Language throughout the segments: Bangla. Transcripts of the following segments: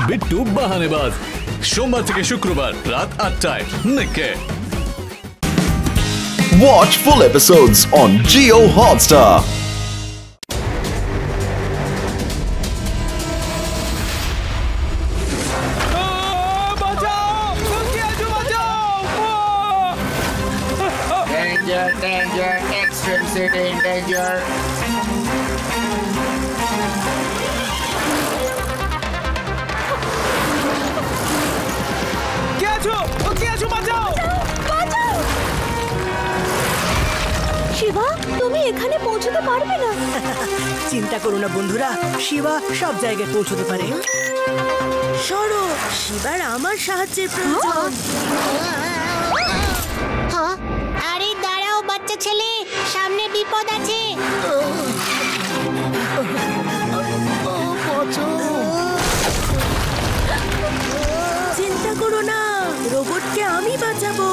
বিট্টু বাহানেবাজ, সোমবার থেকে শুক্রবার রাত 8টায় নিকে। Watch full episodes on Jio Hotstar. Danger, extreme city in danger. Shiba, তুমি এখানে পৌঁছতে পারবে না। চিন্তা করো না বন্ধুরা, শিবা সব জায়গায় পৌঁছতে পারে। সরো, শিবার আমার সাহায্যের প্রয়োজন। আরে দাঁড়াও বাচ্চা ছেলে, সামনে বিপদ আছে। চিন্তা করো না, রোবটকে আমি বাঁচাবো।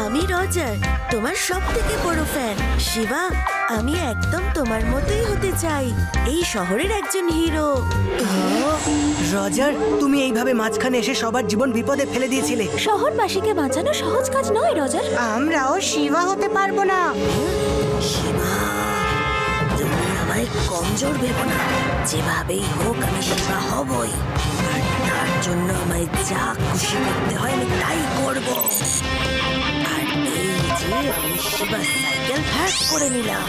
আমি রজার, তোমার সব থেকে বড় ফ্যান। শিবা, আমি একদম তোমার মতোই হতে চাই, এই শহরের একজন হিরো। রজার, তুমি এইভাবে মাঝখানে এসে সবার জীবন বিপদে ফেলে দিয়েছিলে। শহরবাসীকে বাঁচানো সহজ কাজ নয় রজার। আমরাও শিবা হতে পারবো না। শিবা, তুমি আমায় কমজোর ভেবো না। যেভাবেই হোক আমি শিবা হবই, আর তার জন্য আমায় যা খুশি করতে হয় আমি তাই করব। আর এই যে আমি শিবা সাইকেল হ্যাক করে নিলাম,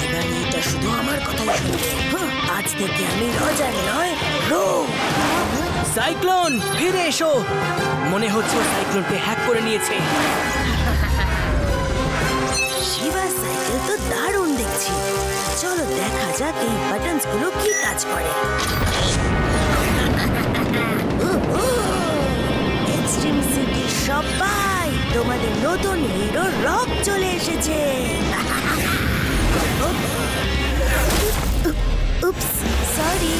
এবার এটা শুধু আমার কথাই শুনবে। আজ থেকে আমি রজার নয়, রো। সাইক্লোন, ফিরে এসো। মনে হচ্ছে সাইক্লোনকে হ্যাক করে নিয়েছে। শিবা সাইকেল তো দারুণ দেখছি। চলো দেখা যাক এই বাটনস গুলো কি কাজ করে। এক্সট্রিম সিটি সবাই, তোমাদের নতুন হিরো রক চলে এসেছে। Oops, sorry.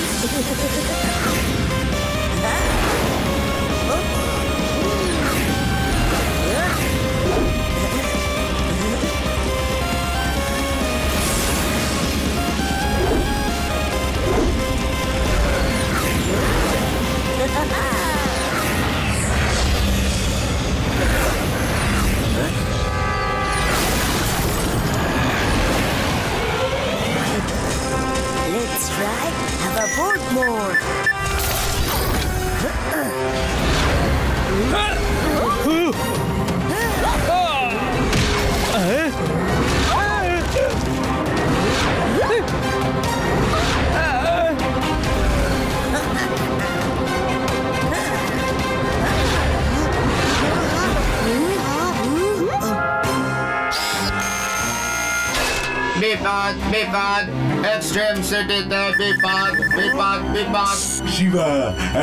Let's try hoverboard mode. বিপদ, এক্সট্রিম সিটিতে বিপদ। শিবা,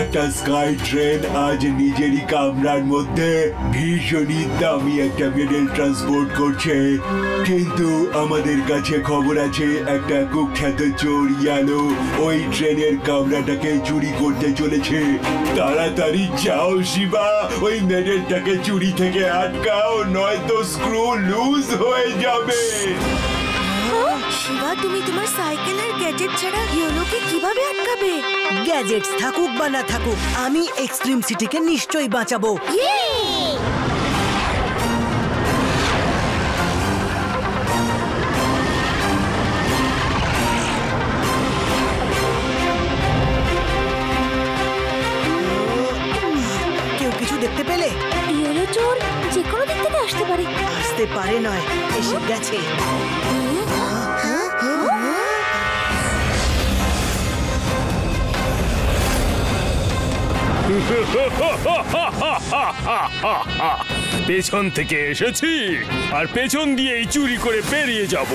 একটা স্কাই ট্রেন আজ নিজেরই কামরার মধ্যে ভীষণই দামি একটা মেডেল ট্রান্সপোর্ট করছে, কিন্তু আমাদের কাছে খবর আছে একটা কুখ্যাত চোর ইয়ালো ওই ট্রেনের কামরাটাকে চুরি করতে চলেছে। তাড়াতাড়ি যাও শিবা, ওই মেডেলটাকে চুরি থেকে আটকাও, নয়তো স্ক্রু লুজ হয়ে যাবে। শিবা, তুমি তোমার সাইকেলের গ্যাজেট ছাড়া ইয়োলোকে কিভাবে আটকাবে? গ্যাজেটস থাকুক বা না থাকুক, আমি এক্সট্রিম সিটিকে নিশ্চয়ই বাঁচাবো। কেউ কিছু দেখতে পেলে? ইয়েলো চোর যে কোনো দিক থেকে আসতে পারে। আসতে পারে নয়, এসে গেছে। পেছন থেকে এসেছি আর পেছন দিয়েই চুরি করে বেরিয়ে যাব।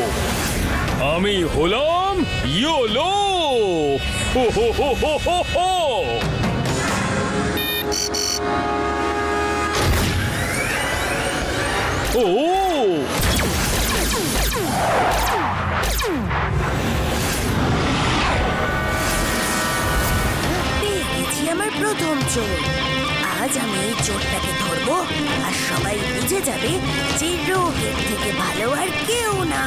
আমি হলাম ইয়োলো। হো হো হো হো হো হো। ও চোর। আজ আমি এই চোরটাকে ধরবো আর সবাই বুঝে যাবে যে রোগের থেকে ভালো আর কেউ না।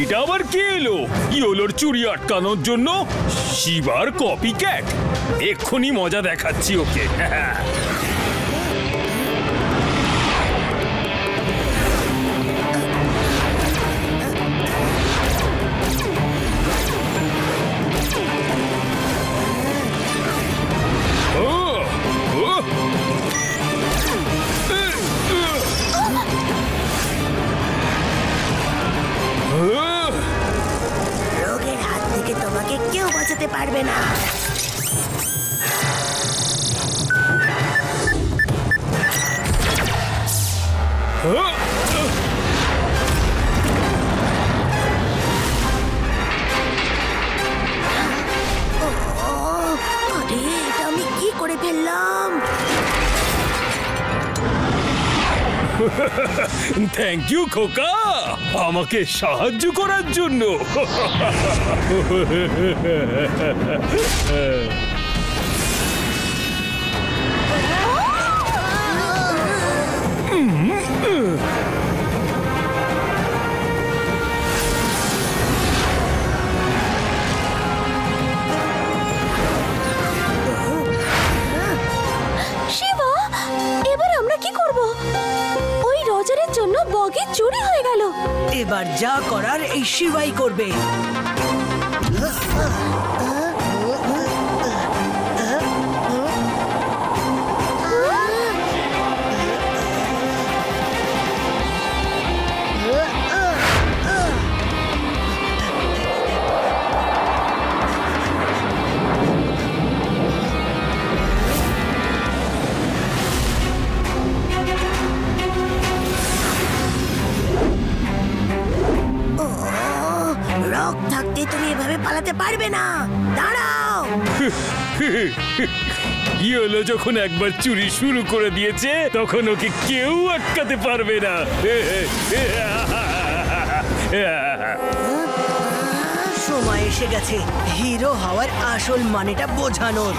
এটা আবার কে এলো? ইয়োলোর চুরি আটকানোর জন্য? শিবার কপি ক্যাট। এক্ষুনি মজা দেখাচ্ছি ওকে। রোগের হাত থেকে তোমাকে কেউ বাঁচাতে পারবে না। আরে এটা আমি কি করে ফেললাম? থ্যাংক ইউ খোকা, আমাকে সাহায্য করার জন্য। শিবা, এবার আমরা কি করব? ওই রজারের জন্য বগি চুরি হয়ে গেল। এবার যা করার এই শিবাই করবে। রক থাকতে তুমি এভাবে পালাতে পারবে না। দাঁড়াও। ইয়োলো যখন একবার চুরি শুরু করে দিয়েছে তখন ওকে কেউ আটকাতে পারবে না। সময় এসে গেছে হিরো হওয়ার আসল মানেটা বোঝানোর।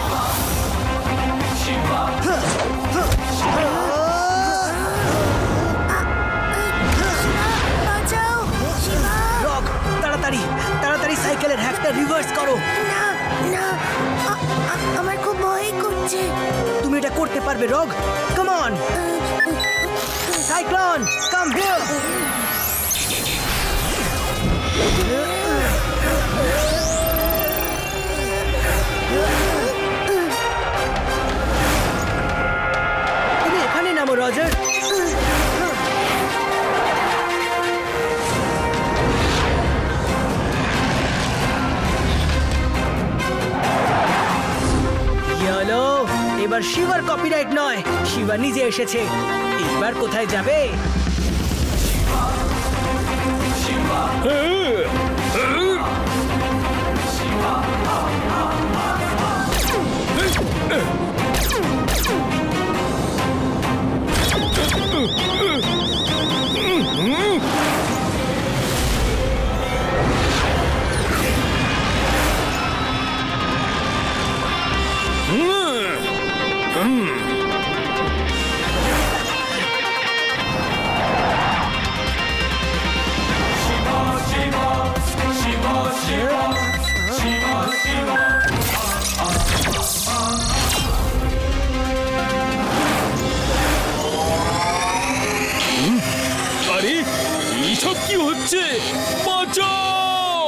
রক, তাড়াতাড়ি তাড়াতাড়ি সাইকেলের হ্যাকটা রিভার্স করো। না না, আমার খুব ভয় করছে। তুমি এটা করতে পারবে Rock. Come on Cyclone, come here. তুমি এখানে নামো রজার। ইয়োলো, এবার শিবার কপিরাইট নয়, শিবা নিজে এসেছে। এবার কোথায় যাবে? আরে এইসব কি হচ্ছে? বাঁচাও!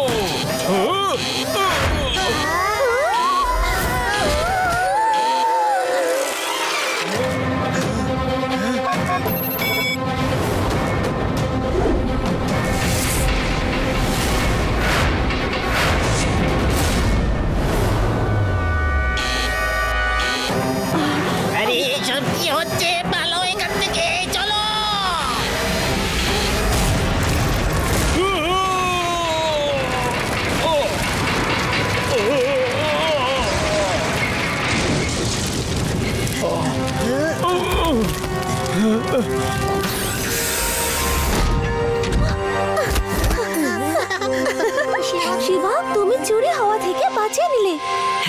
আরে এসব কি হচ্ছে? ভালো এখান থেকে চলো।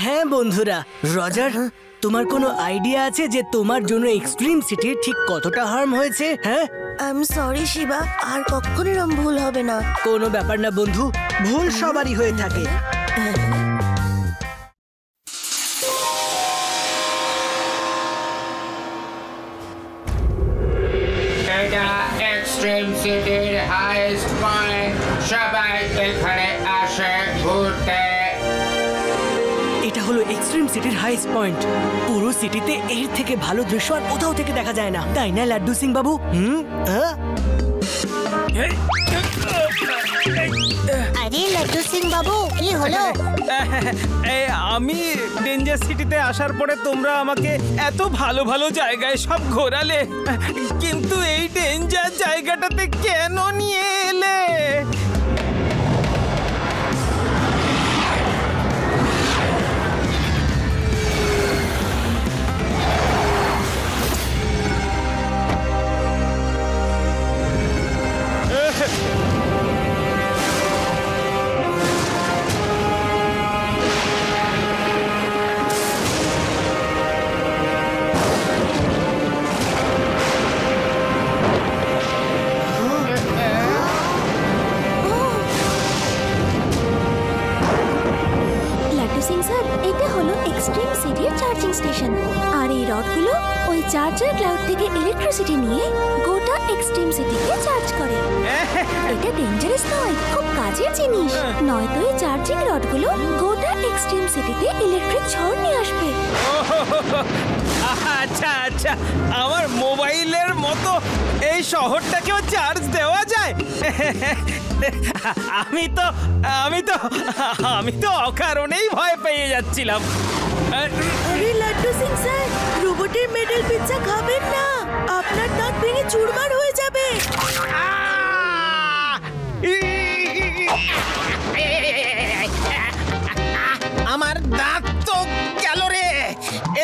হ্যাঁ বন্ধুরা, রজার তোমার কোনো আইডিয়া আছে যে তোমার জন্য এক্সট্রিম সিটির ঠিক কতটা হার্ম হয়েছে? হ্যাঁ, আই এম সরি শিবা, আর কখনো এরম ভুল হবে না। কোনো ব্যাপার না বন্ধু, ভুল সবারই হয়ে থাকে। এটা এক্সট্রিম সিটির হাইস্ট পয়েন্ট, সবাই এখানে আসে ঘুরতে। এটা হলো এক্সট্রিম সিটির হাইস্ট পয়েন্ট। পুরো সিটিতে এর থেকে ভালো দৃশ্য আর কোথাও থেকে দেখা যায় না, তাই না লাড্ডু সিং বাবু? আরে লাড্ডু সিং বাবু, কি হলো? আমি ডেঞ্জার সিটিতে আসার পরে তোমরা আমাকে এত ভালো ভালো জায়গায় সব ঘোরালে, কিন্তু এই ডেঞ্জার জায়গাটাতে কেন নিয়ে এলে? লাড্ডু সিং স্যার, এটা হলো এক্সট্রিম সিটির চার্জিং স্টেশন। আর এই রডগুলো ওই চার্জার ক্লাউড থেকে ইলেকট্রিসিটি নিয়ে গোটা এক্সট্রিম সিটিকে চার্জ করে। এটা ডেঞ্জারাস নয়, খুব কাজের জিনিস। নয়তো এই চার্জিং রডগুলো গোটা এক্সট্রিম সিটিতে ইলেকট্রিক ঝড় নিয়ে আসবে। আচ্ছা আচ্ছা, আমার মোবাইলের মতো এই শহরটাকেও চার্জ দেওয়া যায়? আমি তো অকারণেই ভয় পেয়ে যাচ্ছিলাম। আরে লাড্ডু সিং স্যার, রোবটের মেডেল পিৎজা খাবেন না, আপনার দাঁত ভেঙে চুরমার হয়ে যাবে। আমার দাঁত তো গেল রে,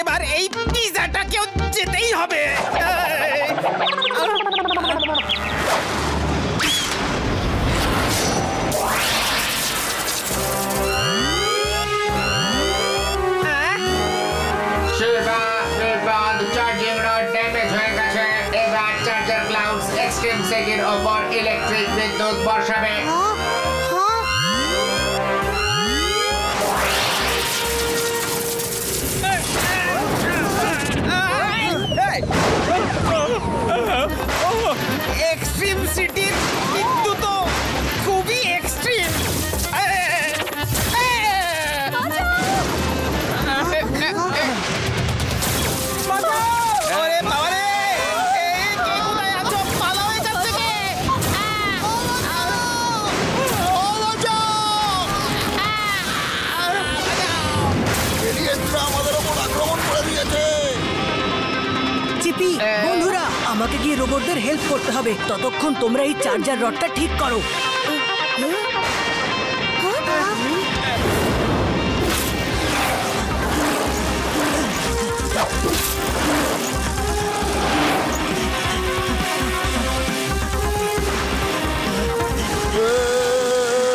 এবার এই পিৎজাটাকেও যেতেই হবে। শিবা, বিপদ, চার্জিং রড ড্যামেজ হয়ে গেছে। এবার চার্জার ক্লাউডস এক্সট্রিম সিটির ওপর ইলেকট্রিক বিদ্যুৎ বর্ষাবে। এক্সট্রিম সিটির বিদ্যুৎ তো খুবই এক্সট্রিম। ওরে বাবা রে, এই কে কোথায় আছো? পালাও এখান থেকে। চিপি, বন্ধুরা, আমাকে গিয়ে রোবটদের হেল্প করতে হবে। ততক্ষণ তোমরা এই চার্জার রডটা ঠিক করো।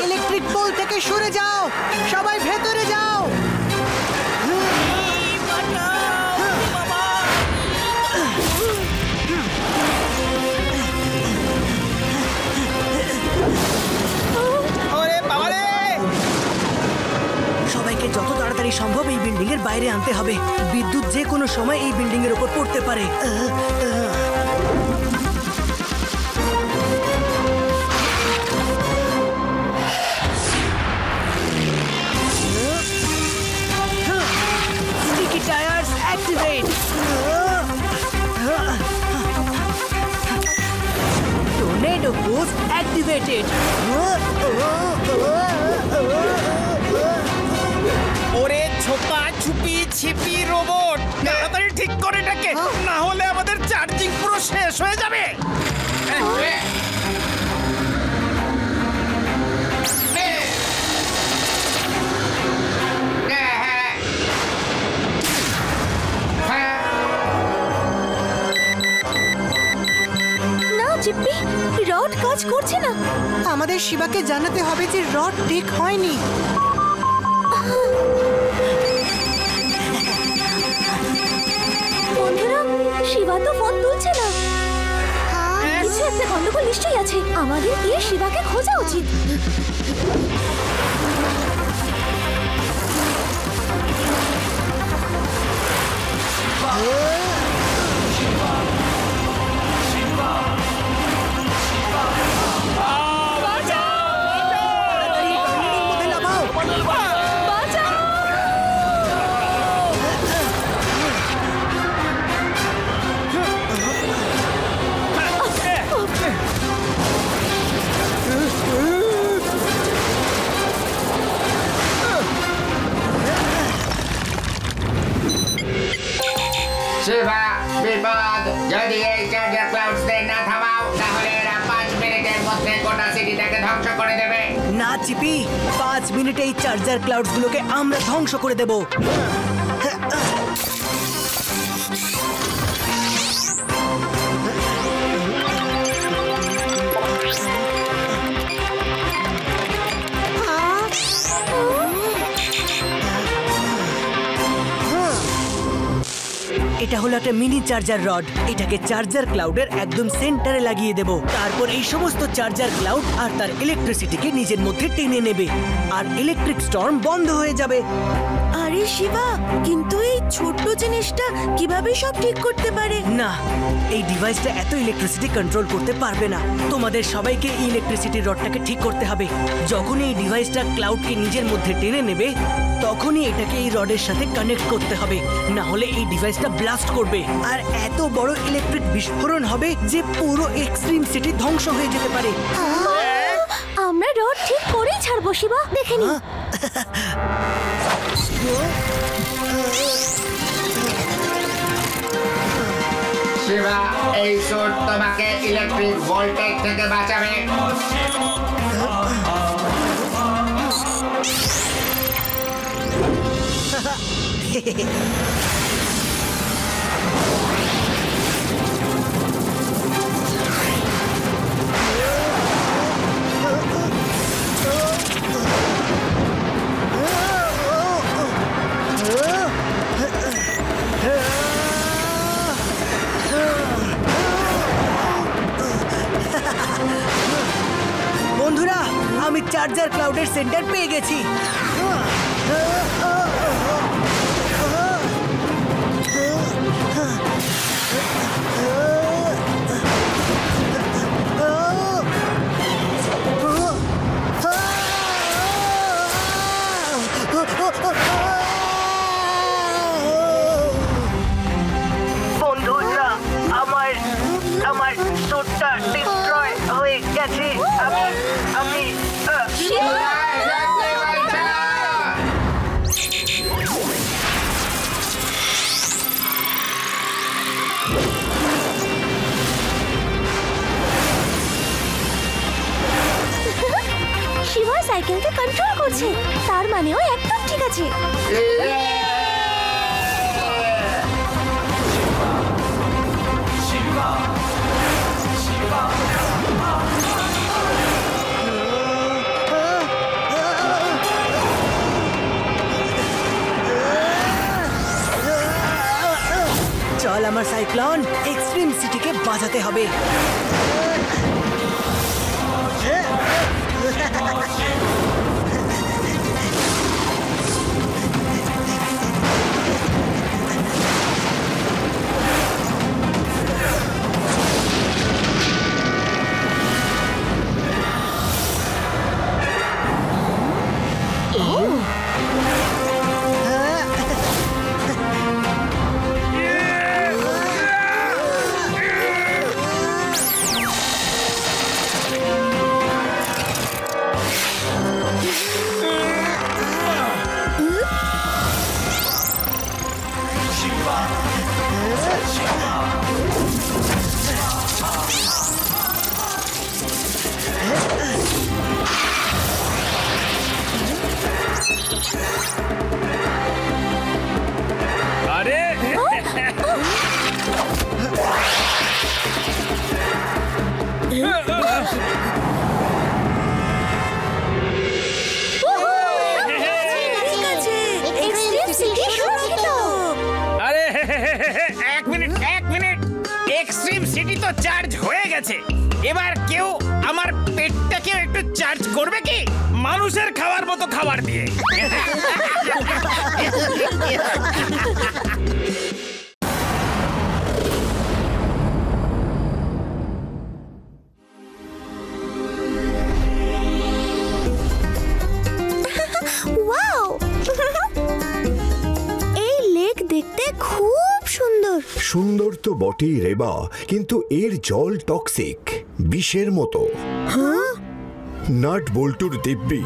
ইলেকট্রিক পোল থেকে সরে যাও, সবাই ভেতরে যাও। ওরে বাবা রে, সবাইকে যত তাড়াতাড়ি সম্ভব এই বিল্ডিং এর বাইরে আনতে হবে। বিদ্যুৎ যে কোনো সময় এই বিল্ডিং এর উপর পড়তে পারে। Sticky tires activate. Tornado boost activated. ওরে ছোপা ছুপি ছিপি রোবট, তাড়াতাড়ি ঠিক করে ডাকে, না হলে আমাদের চার্জিং পুরো শেষ হয়ে যাবে। না চিপ্পি, রড কাজ করছে না। আমাদের শিবাকে জানাতে হবে যে রড ঠিক হয়নি। শিবা তো ফোন তুলছে না। কিছু একটা গন্ডগোল নিশ্চয়ই আছে, আমাদের গিয়ে শিবাকে খোঁজা উচিত। শিবা, বিপদ! যদি এই চার্জার ক্লাউডস দের না থামাও তাহলে এরা 5 মিনিটের মধ্যে গোটা সিটিটাকে ধ্বংস করে দেবে। না চিপি, 5 মিনিটে এই চার্জার ক্লাউডস গুলোকে আমরা ধ্বংস করে দেব। এটা হলো একটা মিনি চার্জার রড। এটাকে চার্জার ক্লাউডের একদম সেন্টারে লাগিয়ে দেব। তারপর এই সমস্ত চার্জার ক্লাউড আর তার ইলেকট্রিসিটিকে নিজের মধ্যে টেনে নেবে আর ইলেকট্রিক স্টর্ম বন্ধ হয়ে যাবে। আরে শিবা, কিন্তু এই ছোট্ট জিনিসটা কিভাবে সব ঠিক করতে পারে? না, এই ডিভাইসটা এত ইলেকট্রিসিটি কন্ট্রোল করতে পারবে না। তোমাদের সবাইকে এই ইলেকট্রিসিটি রডটাকে ঠিক করতে হবে। যখনই এই ডিভাইসটা ক্লাউডকে নিজের মধ্যে টেনে নেবে তখনই এটাকে এই রডের সাথে কানেক্ট করতে হবে, না হলে এই ডিভাইসটা ব্লাস্ট করবে আর এত বড় ইলেকট্রিক বিস্ফোরণ হবে যে পুরো এক্সট্রিম সিটি ধ্বংস হয়ে যেতে পারে। আমরা রড ঠিক করেই ছাড়বো শিবা, দেখে নি। শিবা, এই স্যুট তোমাকে ইলেকট্রিক ভোল্টেজ থেকে বাঁচাবে। বন্ধুরা, আমি চার্জার ক্লাউডের সেন্টার পেয়ে গেছি। বন্ধুরা, আমার স্যুটটা ডিস্ট্রয় হয়ে গেছে। আমি শিবা সাইকেলকে কন্ট্রোল করছে, তার মানেও একদম ঠিক আছে। চল আমার সাইক্লোন, এক্সট্রিম সিটিকে বাঁচাতে হবে। এক মিনিট সিটি তো চার্জ হয়ে গেছে, এবার কেউ আমার পেটটাকে একটু চার্জ করবে কি মানুষের খাওয়ার মতো খাবার দিয়ে? ওয়াও! এই লেক দেখতে খুব সুন্দর। সুন্দর তো বটেই রেবা, কিন্তু এর জল টক্সিক, বিষের মতো। নাট বল্টুর দিব্যি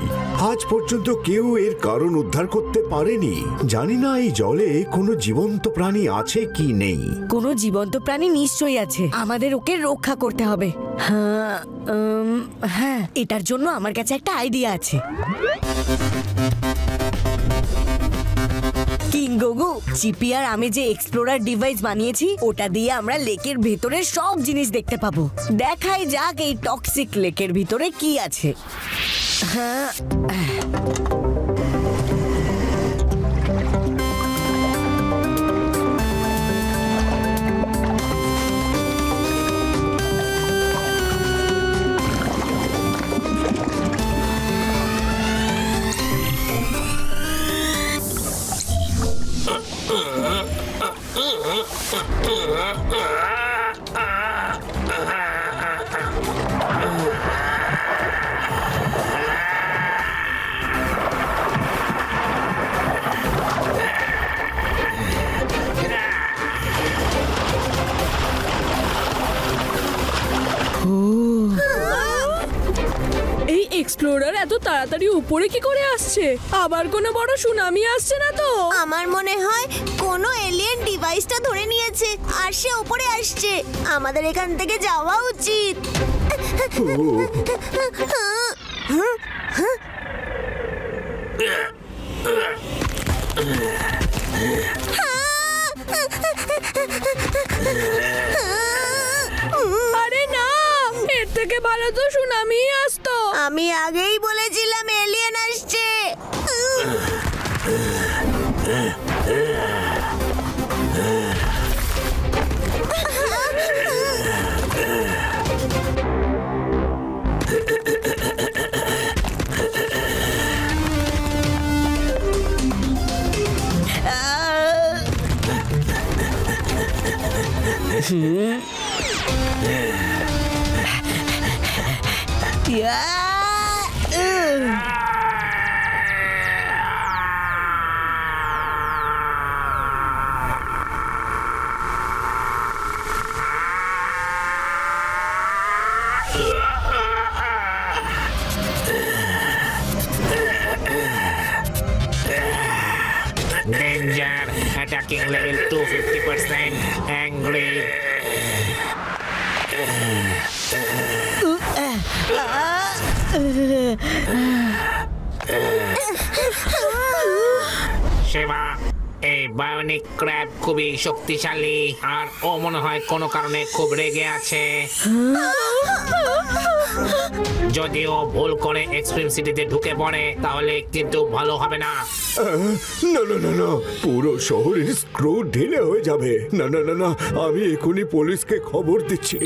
আজ পর্যন্ত কেউ এর কারণ উদ্ধার করতে পারেনি। জানি না এই জলে কোনো জীবন্ত প্রাণী আছে কি নেই। কোনো জীবন্ত প্রাণী নিশ্চয়ই আছে, আমাদের ওকে রক্ষা করতে হবে। হ্যাঁ, এটার জন্য আমার কাছে একটা আইডিয়া আছে। কিংগগু, চিপি আর আমি যে এক্সপ্লোরার ডিভাইস বানিয়েছি ওটা দিয়ে আমরা লেকের ভেতরে সব জিনিস দেখতে পাবো। দেখাই যাক এই টক্সিক লেকের ভিতরে কি আছে। হ্যাঁ, এই এক্সপ্লোরার এত তাড়াতাড়ি উপরে কি করে আসছে? আবার কোনো বড় সুনামি আসছে না তো? আমার মনে হয় কোনো এলিয়েন ডিভাইসটা ধরে নিয়েছে আর সে উপরে আসছে। আমাদের এখান থেকে যাওয়া উচিত। আরে না, এর থেকে ভালো তো সুনামি আসতো। আমি আগেই বলেছিলাম এলিয়েন আসছে। Danger, attacking level 250%, angry. Shiba, এই বায়োনিক ক্র্যাব খুবই শক্তিশালী আর ও মনে হয় কোনো কারণে খুব রেগে আছে। যদি ও ভুল করে এক্সট্রিম সিটিতে ঢুকে পড়ে তাহলে কিন্তু ভালো হবে না। না না না না, পুরো শহরের স্ক্রু ঢিলে হয়ে যাবে। না না না না, আমি এখনই পুলিশকে খবর দিচ্ছি।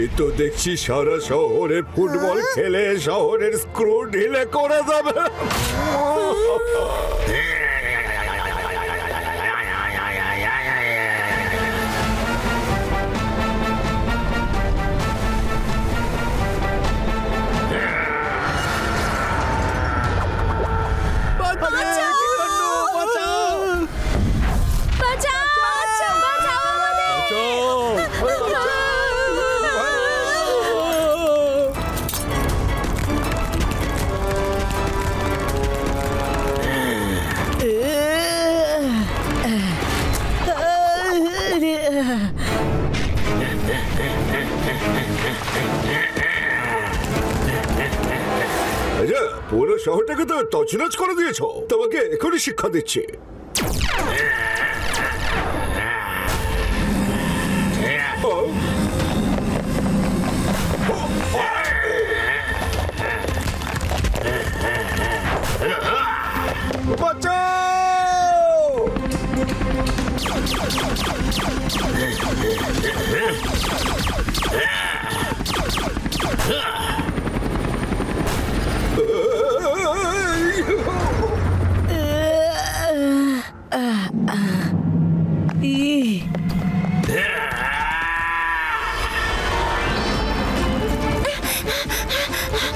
এ তো দেখছি সারা শহরে ফুটবল খেলে শহরের স্ক্রু ঢিলে করে দেবে। পুরো শহরটাকে তো তছনছ করে দিয়েছো, তোমাকে এখনই শিক্ষা দিচ্ছি।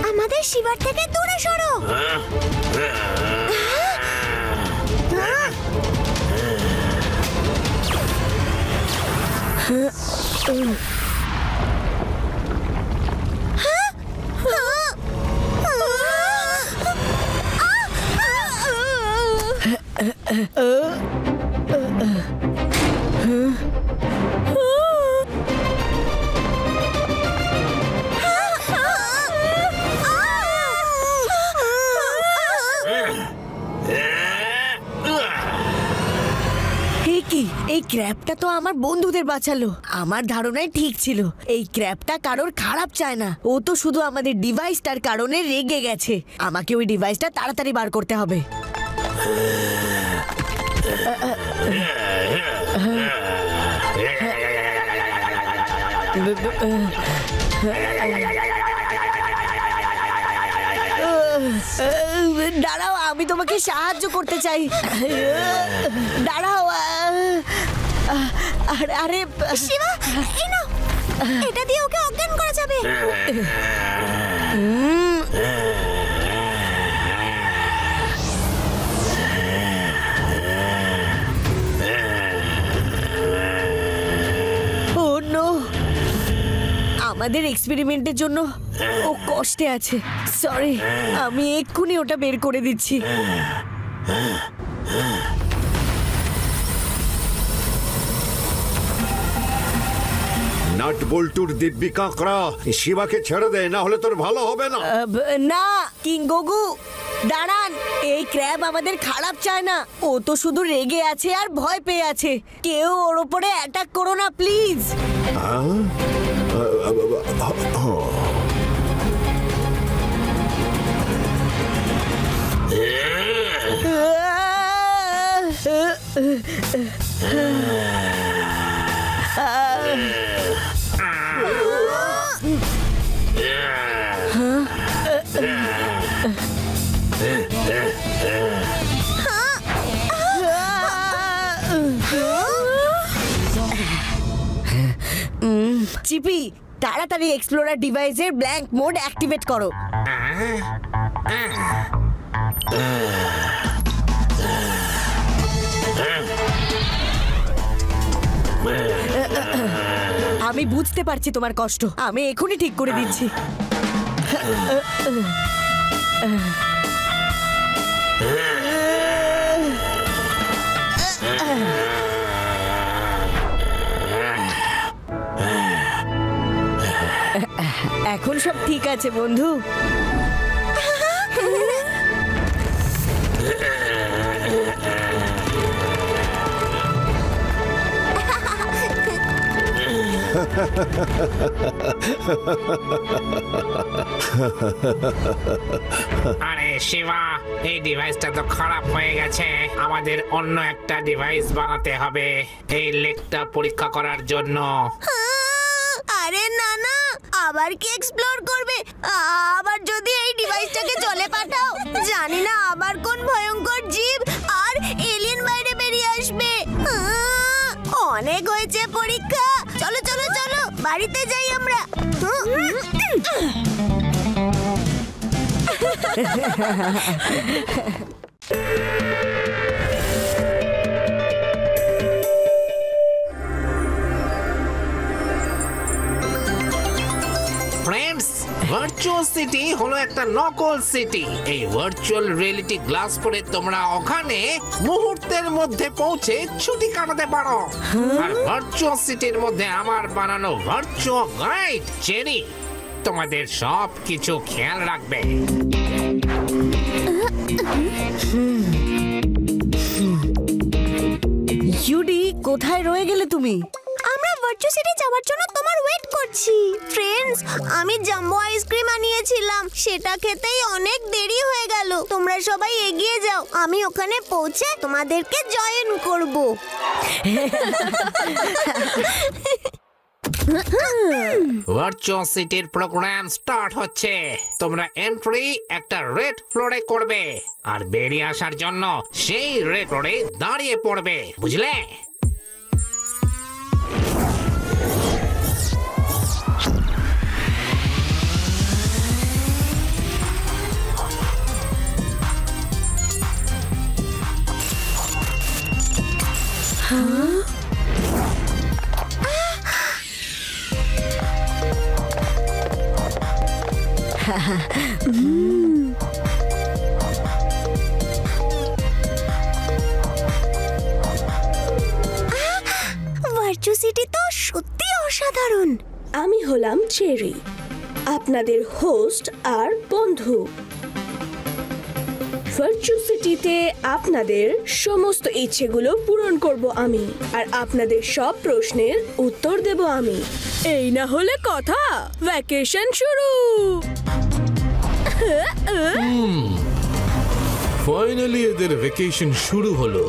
আমাদের শিবার থেকে দূরে সরো। এই ক্র্যাবটা তো আমার বন্ধুদের বাঁচালো। আমার ধারণাই ঠিক ছিল, এই ক্র্যাবটা কারোর খারাপ চায় না। ও তো শুধু আমাদের ডিভাইসটার কারণে রেগে গেছে। আমাকে ওই ডিভাইসটা তাড়াতাড়ি বার করতে হবে। দাঁড়াও, আমি তোমাকে সাহায্য করতে চাই। দাঁড়াও। আরে শিবা, এই নাও, এটা দিয়ে ওকে অজ্ঞান করা যাবে। ও নো, আমাদের এক্সপেরিমেন্টের জন্য ও কষ্টে আছে। সরি, আমি এক্ষুনি ওটা বের করে দিচ্ছি। নাট বল্টুর দিব্যি কাঁকড়া, শিবাকে ছেড়ে দে, না হলে তোর ভালো হবে না। না কিং গগু, দাঁড়ান। এই ক্র্যাব আমাদের খারাপ চায় না। ও তো শুধু রেগে আছে আর ভয় পেয়ে আছে। কেউ ওর উপরে অ্যাটাক করো না প্লিজ। চিপি, তাড়াতাড়ি এক্সপ্লোরার ডিভাইসের ব্ল্যাঙ্ক মোড অ্যাক্টিভেট করো। আমি বুঝতে পারছি তোমার কষ্ট, আমি এখনই ঠিক করে দিচ্ছি। এখন সব ঠিক আছে বন্ধু। আরে শিবা, এই ডিভাইসটা তো খারাপ হয়ে গেছে। আমাদের অন্য একটা ডিভাইস বানাতে হবে এই লেকটা পরীক্ষা করার জন্য। আরে না না, আবার কি এক্সপ্লোর করবে? আবার যদি এই ডিভাইসটাকে চলে পাঠাও, জানি না আবার কোন ভয়ঙ্কর জীব আর এলিয়েন বাইরে বেরিয়ে আসবে। অনেক হয়েছে পরীক্ষা, চলো চলো চলো বাড়িতে যাই আমরা। ফ্রেন্ডস, ভার্চুয়াল সিটি হলো একটা নকল সিটি। এই ভার্চুয়াল রিয়েলিটি গ্লাস পরে তোমরা ওখানে মুহূর্তের মধ্যে পৌঁছে ছুটি কাটাতে পারো। আর ভার্চুয়াল সিটির মধ্যে আমার বানানো ভার্চুয়াল গাইড চেরি তোমাদের সব কিছু খেয়াল রাখবে। ইউডি, কোথায় রয়ে গেলে তুমি? আমরা ভার্চুয়াল সিটি যাওয়ার জন্য তোমার ওয়েট করছি। ফ্রেন্ডস, আমি জাম্বো আইসক্রিম আনিয়েছিলাম, সেটা খেতেই অনেক দেরি হয়ে গেল। তোমরা সবাই এগিয়ে যাও, আমি ওখানে পৌঁছে তোমাদেরকে জয়েন করব। ভার্চুয়াল সিটির প্রোগ্রাম স্টার্ট হচ্ছে। তোমরা এন্ট্রি একটা রেড ফ্লোরে করবে আর বেরিয়ে আসার জন্য সেই রেড ফ্লোরে দাঁড়িয়ে পড়বে, বুঝলে? ভার্চুয়াল সিটি তো সত্যি অসাধারণ। আমি হলাম চেরি, আপনাদের হোস্ট আর বন্ধু। ভার্চুয়াল সিটিতে আপনাদের সমস্ত ইচ্ছেগুলো পূরণ করব আমি, আর আপনাদের সব প্রশ্নের উত্তর দেব আমি। এই না হলে কথা, ভ্যাকেশন শুরু। ফাইনালি এদের ভ্যাকেশন শুরু হলো।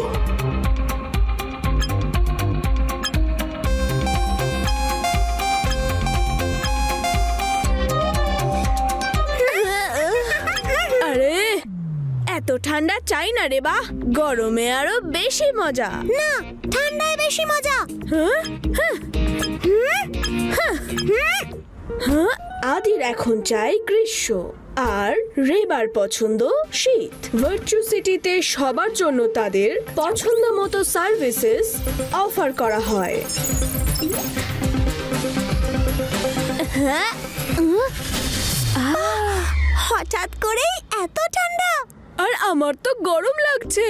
আরে এত ঠান্ডা চাই না রে বা, গরমে আরো বেশি মজা। না, ঠান্ডায় বেশি মজা। আদির এখন চাই গ্রীষ্ম, আর রেবার পছন্দ শীত। ভার্চুয়াল সিটিতে সবার জন্য তাদের পছন্দ মতো সার্ভিসেস অফার করা হয়। হঠাৎ করে এত ঠান্ডা, আর আমার তো গরম লাগছে।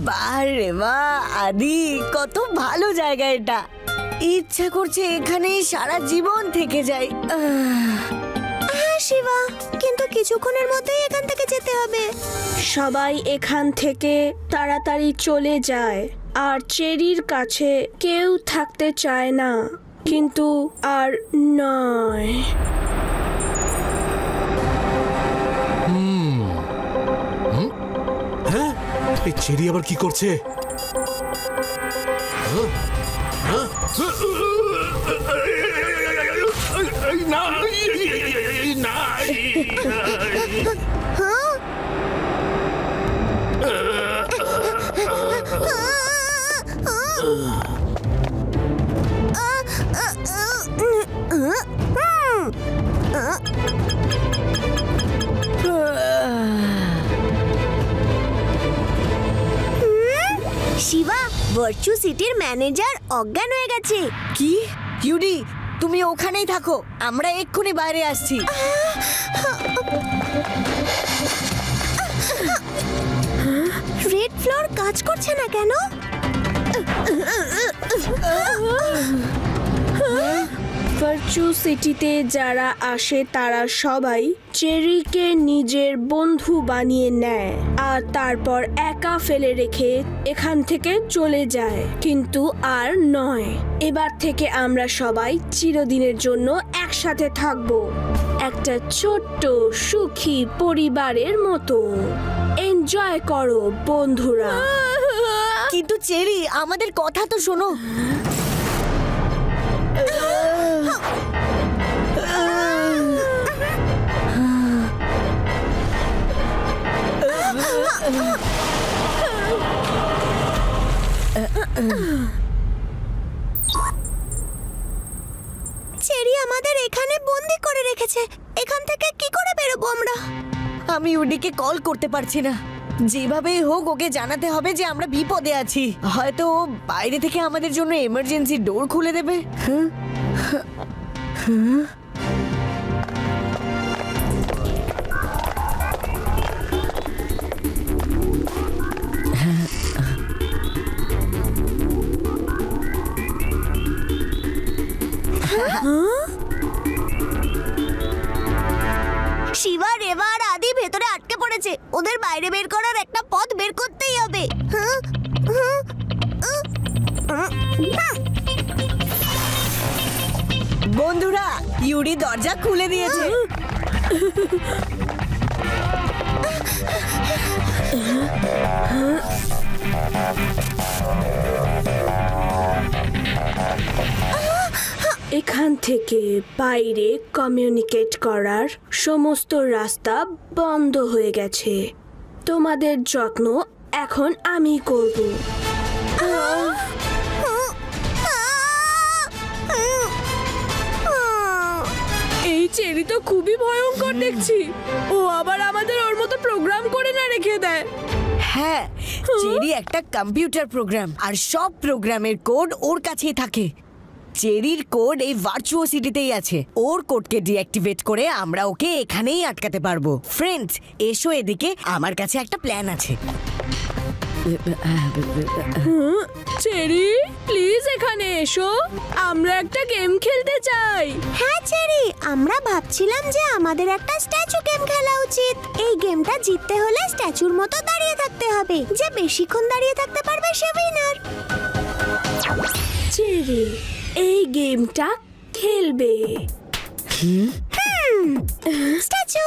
বারে মা, আদি কত ভালো জায়গা এটা। ইচ্ছা করছে এখানেই সারা জীবন থেকে যাই। শিবা, কিন্তু কিছুক্ষণের মধ্যেই এখান থেকে যেতে হবে। সবাই এখান থেকে তাড়াতাড়ি চলে যায়, আর চেরির কাছে কেউ থাকতে চায় না, কিন্তু আর নয়। হ্যাঁ, এই চেরি আবার কি করছে? শিবা, ভার্চুয়াল সিটির ম্যানেজার অজ্ঞান হয়ে গেছে। কি? ইউডি, তুমি ওখানেই থাকো, আমরা এক্ষুনি বাইরে আসছি। রেড ফ্লোর কাজ করছে না কেন? ভার্চুয়াল সিটিতে যারা আসে তারা সবাই চেরিকে নিজের বন্ধু বানিয়ে নেয়, আর তারপর একা ফেলে রেখে এখান থেকে চলে যায়। কিন্তু আর নয়, এবার থেকে আমরা সবাই চিরদিনের জন্য একসাথে থাকবো একটা ছোট্ট সুখী পরিবারের মতো। এনজয় করো বন্ধুরা। কিন্তু চেরি, আমাদের কথা তো শোনো। চেরি আমাদের এখানে বন্দি করে রেখেছে। এখান থেকে কি করে বেরোবো আমরা? আমি উডিকে কল করতে পারছি না। যেভাবেই হোক ওকে জানাতে হবে যে আমরা বিপদে আছি। হয়তো ও বাইরে থেকে আমাদের জন্য এমার্জেন্সি ডোর খুলে দেবে। শিবা, রেবা আর আদি ভেতরে আটকে পড়েছে। ওদের বাইরে বের করার একটা পথ বের করতেই হবে। বন্ধুরা, ইউরি দরজা খুলে দিয়েছে। এখান থেকে বাইরে কমিউনিকেট করার সমস্ত রাস্তা বন্ধ হয়ে গেছে। তোমাদের যত্ন এখন আমি করব। এই চেরি তো খুবই ভয়ঙ্কর দেখছি। ও আবার আমাদের ওর মতো প্রোগ্রাম করে না রেখে দেয়। হ্যাঁ, চেরি একটা কম্পিউটার প্রোগ্রাম, আর সব প্রোগ্রামের কোড ওর কাছেই থাকে। চেরির কোড এই ভার্চুওসিটিতেই আছে। ওর কোডকে ডিঅ্যাক্টিভেট করে আমরা ওকে এখানেই আটকাতে পারবো। ফ্রেন্ডস, এসো এদিকে, আমার কাছে একটা প্ল্যান আছে। চেরি, প্লিজ এখানে এসো, আমরা একটা গেম খেলতে চাই। হ্যাঁ চেরি, আমরা ভাবছিলাম যে আমাদের একটা স্ট্যাচু গেম খেলা উচিত। এই গেমটা জিততে হলে স্ট্যাচুর মতো দাঁড়িয়ে থাকতে হবে। যে বেশিক্ষণ দাঁড়িয়ে থাকতে পারবে সে উইনার। চেরি, এই গেমটা খেলবে। স্ট্যাচু।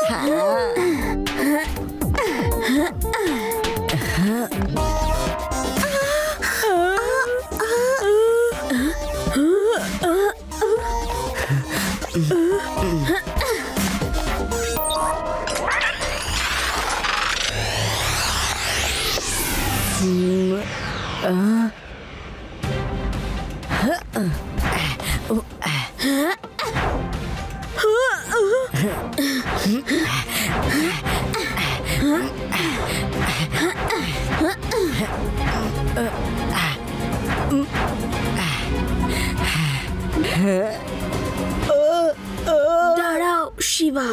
দাঁড়াও শিবা,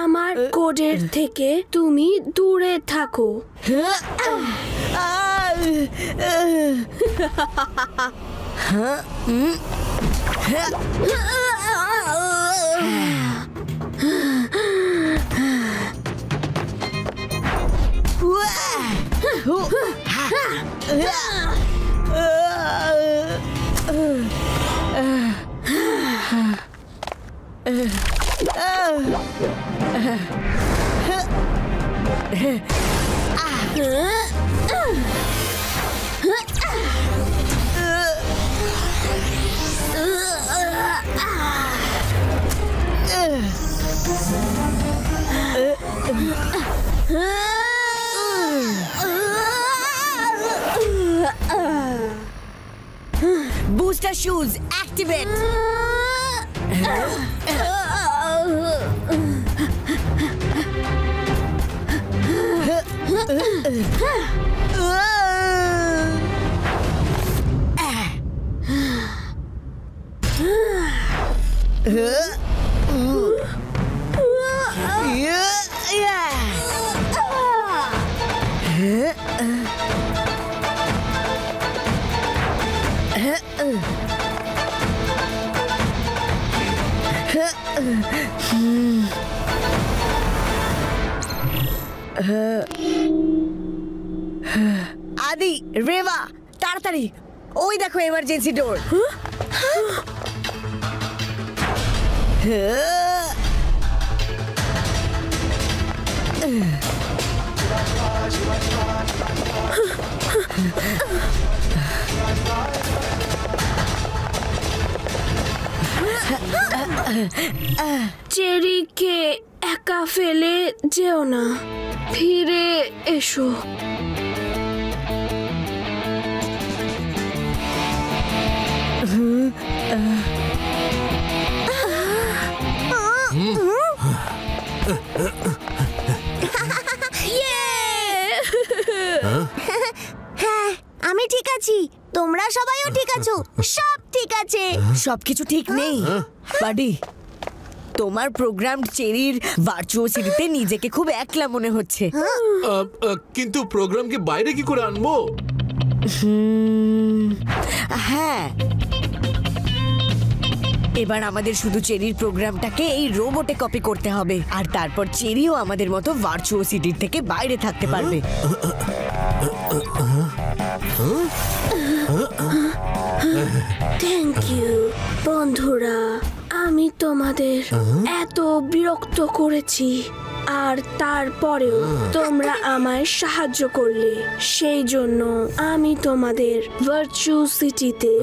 আমার কোডের থেকে তুমি দূরে থাকো। Booster shoes activate. আদি, রেবা, তাড়াতাড়ি, ওই দেখো এমার্জেন্সি ডোর। চেরিকে একা ফেলে যেও না, ফিরে এসো। হ্যাঁ, আমি ঠিক আছি, তোমরা সবাইও ঠিক আছো, সব ঠিক আছে। সবকিছু ঠিক নেই বাডি। তোমার প্রোগ্রাম চেরির ভার্চুয়াসিটিতে নিজেকে খুব একলা মনে হচ্ছে। কিন্তু প্রোগ্রামকে বাইরে কি করে আনবো? হ্যাঁ, এবার আমাদের শুধু চেরির প্রোগ্রামটাকে এই রোবটে কপি করতে হবে, আর তারপর চেরিও আমাদের মতো ভার্চুয়াসিটির থেকে বাইরে থাকতে পারবে। থ্যাংক ইউ বন্ধুরা, আমি তোমাদের এত বিরক্ত করেছি, আর তারপরেও তোমরা আমায় সাহায্য করলে। সেই জন্য আমি তোমাদের ভার্চুয়াসিটিতে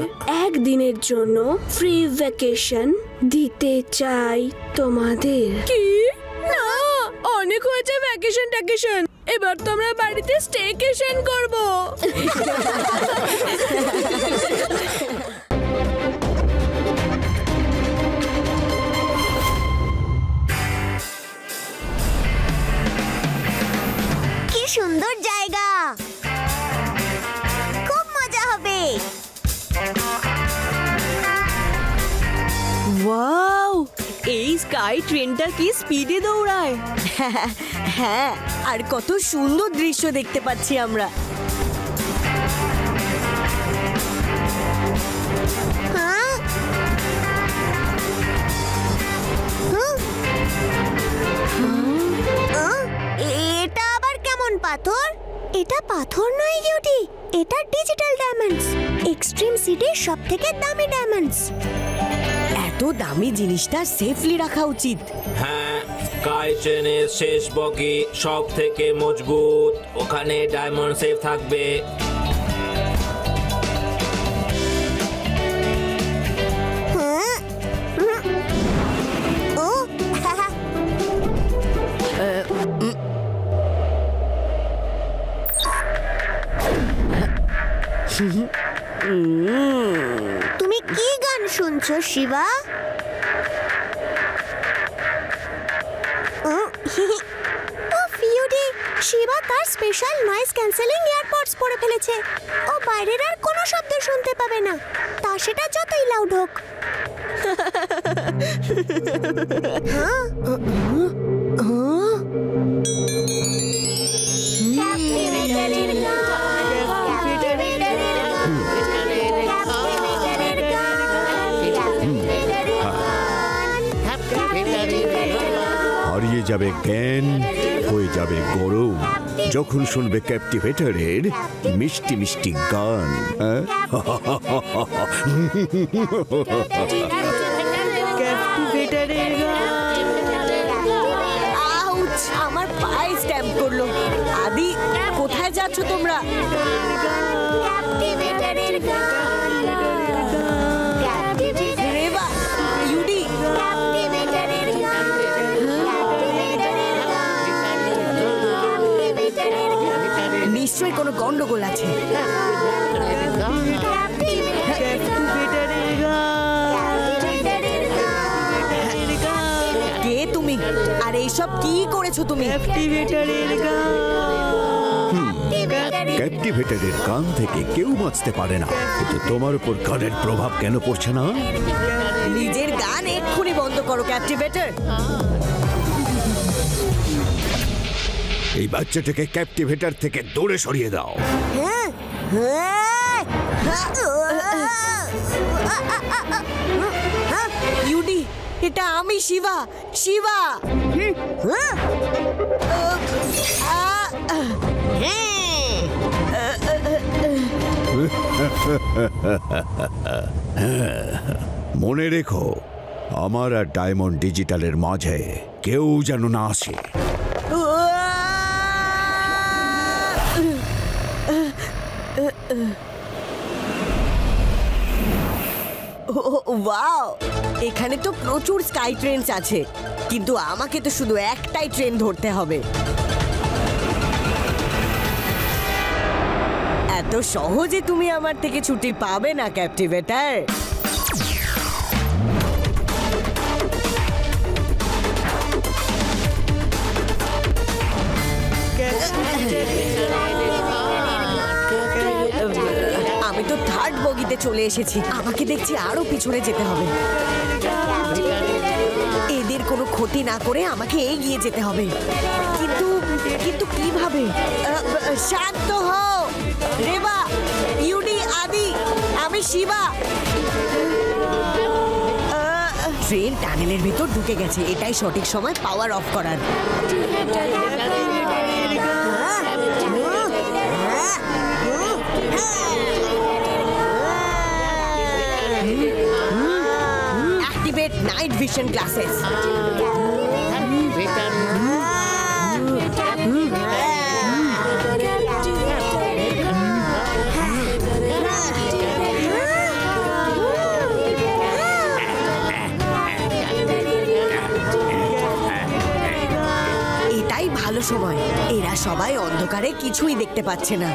একদিনের জন্য ফ্রি ভ্যাকেশন দিতে চাই তোমাদের। কি না, অনেক হয়েছে ভ্যাকেশন ট্যাকেশন, এবার তো আমরা বাড়িতে স্টেকেশন করব। কি সুন্দর জায়গা, খুব মজা হবে। ওয়াও, এই স্কাই ট্রেনটা কি স্পিডে দৌড়ায়! হ্যাঁ, আর কত সুন্দর দৃশ্য দেখতে পাচ্ছি আমরা। এটা আবার কেমন পাথর? এটা পাথর নয় ইউটি, এটা ডিজিটাল ডায়মন্ডস, এক্সট্রিম সিটির সবথেকে দামি ডায়মন্ডস। এত দামি জিনিসটা সেফলি রাখা উচিত। হ্যাঁ, স্কাই ট্রেনের শেষ বগি সব থেকে মজবুত, ওখানে ডায়মন্ড সেফ থাকবে। তুমি কি গান শুনছো শিবা? শিবা তার স্পেশাল নয়েজ ক্যান্সেলিং ইয়ারপডস পরে ফেলেছে। ও বাইরের আর কোনো শব্দ শুনতে পাবে না, তা সেটা যতই লাউড হোক। হারিয়ে যাবে জ্ঞান, হয়ে যাবে গরম যখন শুনবে ক্যাপটিভেটরের মিষ্টি মিষ্টি গান। আউচ, আমার পায়ে স্ট্যাম্প করলো। আদি, কোথায় যাচ্ছ তোমরা? রেবা, ইউডি, নিশ্চয়ই কোনো গন্ডগোল আছে। কে তুমি, আর এইসব কি করেছো তুমি? ক্যাপটিভেটরের গান থেকে কেউ বাঁচতে পারে না, কিন্তু তোমার উপর গানের প্রভাব কেন পড়ছে না? নিজের গান এক্ষুনি বন্ধ করো ক্যাপটিভেটর। এই বাচ্চাটাকে ক্যাপটিভেটর থেকে দূরে সরিয়ে দাও। ইউডি, এটা আমি শিবা। শিবা, মনে রেখো, আমার আর ডায়মন্ড ডিজিটালের মাঝে কেউ যেন না আসে। ওয়াও, এখানে তো প্রচুর স্কাই ট্রেনস আছে, কিন্তু আমাকে তো শুধু একটাই ট্রেন ধরতে হবে। এত সহজে তুমি আমার থেকে ছুটি পাবে না ক্যাপটিভেটার। আমি তো থার্ড বগিতে চলে এসেছি, আমাকে দেখছি আরো পিছনে যেতে হবে। এদের কোনো ক্ষতি না করে আমাকে এগিয়ে যেতে হবে, কিন্তু কিন্তু কিভাবে? শান্ত হও রেবা, ইউডি, আদি, আমি শিবা। ট্রেন টানেলের ভিতর ঢুকে গেছে, এটাই সঠিক সময় পাওয়ার অফ করার। Activate night vision glasses. এটাই ভালো সময়, এরা সবাই অন্ধকারে কিছুই দেখতে পাচ্ছে না।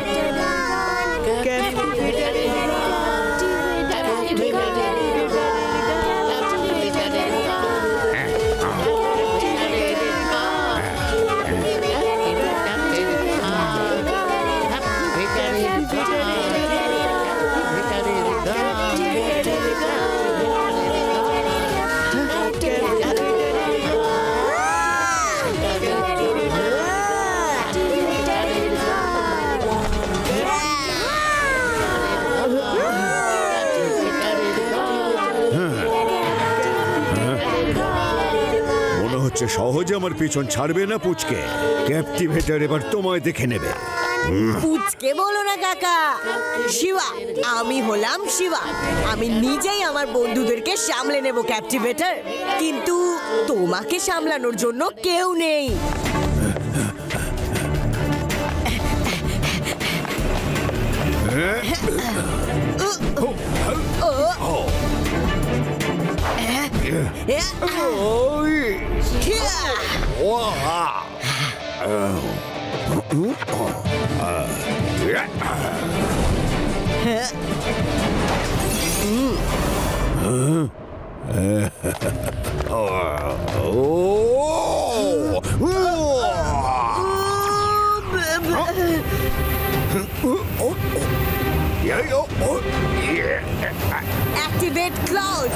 সহজে আমার পিছন ছাড়বে না পুচকে। ক্যাপটিভেটার এবার তোমায় দেখে নেবে। পুচকে বলো না কাকা, শিবা। আমি হলাম শিবা, আমি নিজেই আমার বন্ধুদেরকে সামলে নেব ক্যাপটিভেটার, কিন্তু তোমাকে সামলানোর জন্য কেউ নেই। Activate cloud.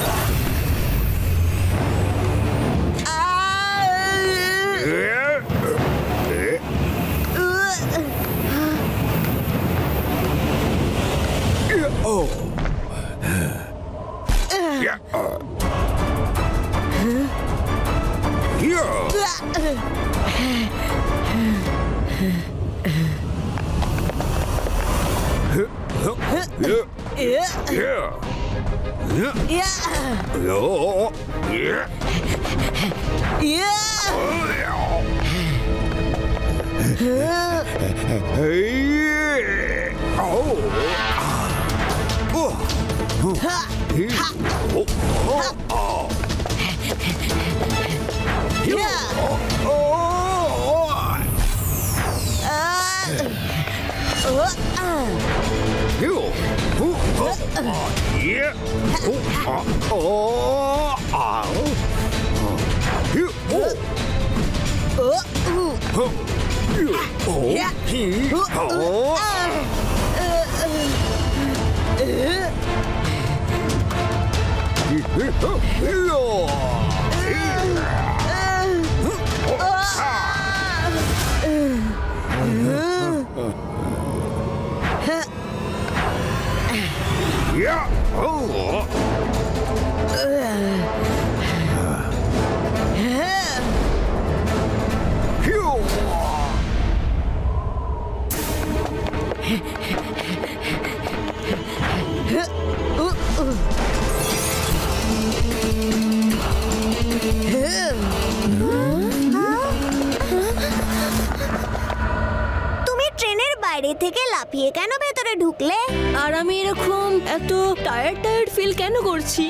লুকিয়ে কেন ভেতরে ঢুকলে? আর আমি এরকম এত টায়ার্ড ফিল কেন করছি?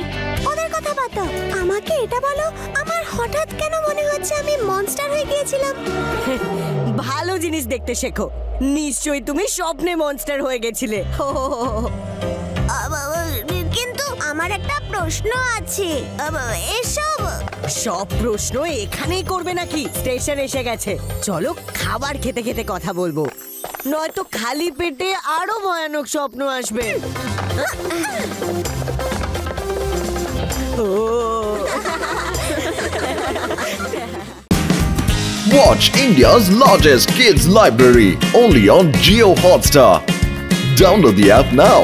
ওদের কথা বাদ দাও, আমাকে এটা বলো, আমার হঠাৎ কেন মনে হচ্ছে আমি মনস্টার হয়ে গিয়েছিলাম? ভালো জিনিস দেখতে শেখো। নিশ্চয়ই তুমি স্বপ্নে মনস্টার হয়ে গেছিলে। কিন্তু আমার একটা প্রশ্ন আছে, এসব সব প্রশ্ন এখানেই করবে নাকি? স্টেশন এসে গেছে, চলো খাবার খেতে খেতে কথা বলবো, নয়তো খালি পেটে আরো ভয়ানক স্বপ্ন আসবে। Watch India's largest kids library only on Jio Hotstar. Download the app now.